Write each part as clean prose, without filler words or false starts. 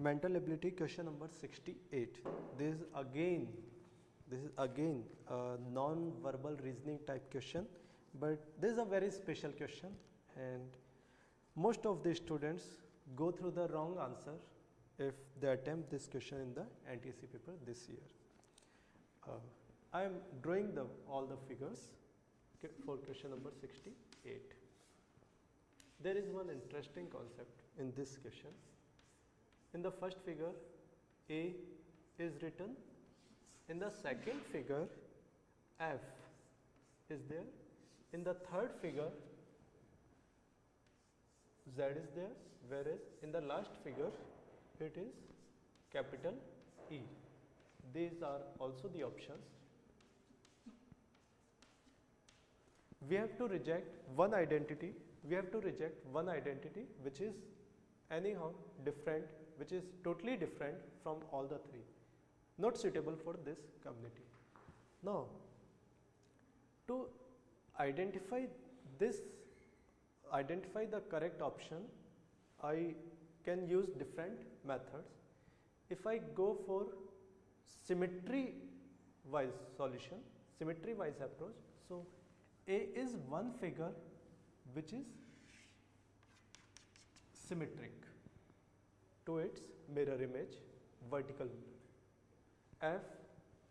Mental ability question number 68. This is again a non-verbal reasoning type question, but this is a very special question and most of the students go through the wrong answer if they attempt this question in the NTSC paper this year. I am drawing all the figures for question number 68. There is one interesting concept in this question. In the first figure, A is written. In the second figure, F is there. In the third figure, Z is there, whereas in the last figure, it is capital E. These are also the options. We have to reject one identity. Which is anyhow different, which is totally different from all the three, not suitable for this community. Now, to identify the correct option, I can use different methods. If I go for symmetry wise solution, symmetry wise approach, so A is one figure which is symmetric to its mirror image, vertical mirror. F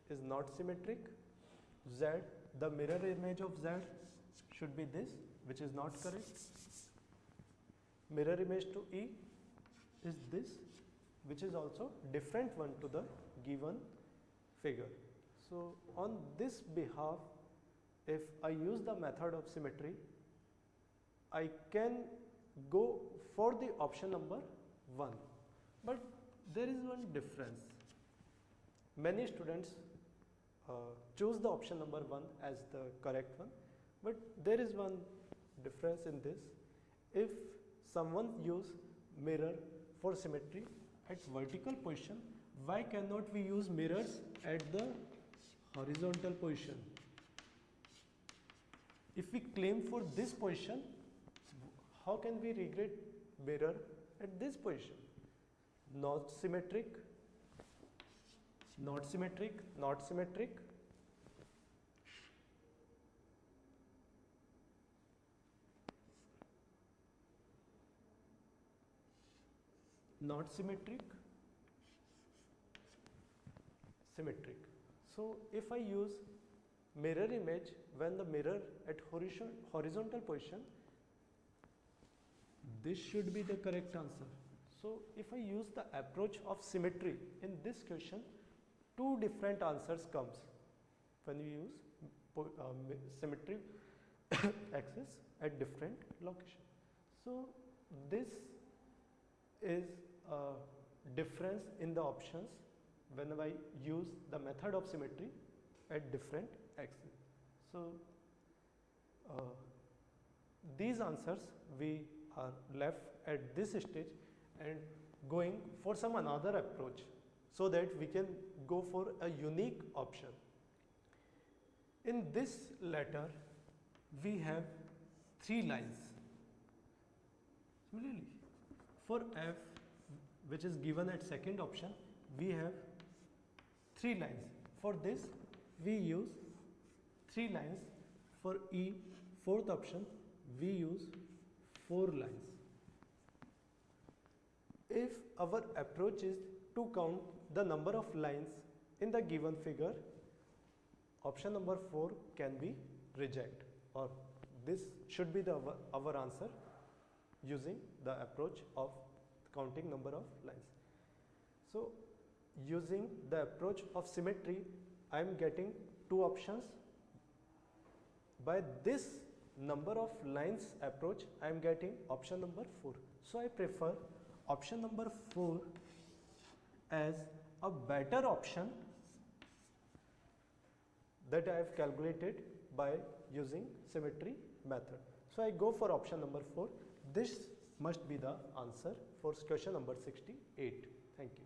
is not symmetric. Z, the mirror image of Z should be this, which is not correct. Mirror image to E is this, which is also different one to the given figure. So on this behalf, if I use the method of symmetry, I can go for the option number 1. But there is one difference. Many students choose the option number 1 as the correct one, but there is one difference in this. If someone use mirror for symmetry at vertical position, why cannot we use mirrors at the horizontal position? If we claim for this position, how can we regret mirror at this position? Not symmetric, not symmetric, not symmetric. Not symmetric, symmetric. So if I use mirror image when the mirror at horizontal position, this should be the correct answer. So if I use the approach of symmetry in this question, two different answers comes when you use symmetry axis at different location. So this is a difference in the options when I use the method of symmetry at different axes. So these answers we are left at this stage and going for some another approach so that we can go for a unique option. In this letter, we have 3 lines. Similarly, for F, which is given at second option, we have 3 lines. For this, we use 3 lines. For E, fourth option, we use 4 lines. If our approach is to count the number of lines in the given figure, option number 4 can be rejected, or this should be our answer using the approach of counting number of lines. So using the approach of symmetry, I am getting 2 options. By this number of lines approach, I am getting option number 4. So I prefer option number 4 as a better option that I have calculated by using symmetry method. So I go for option number 4. This must be the answer for question number 68. Thank you.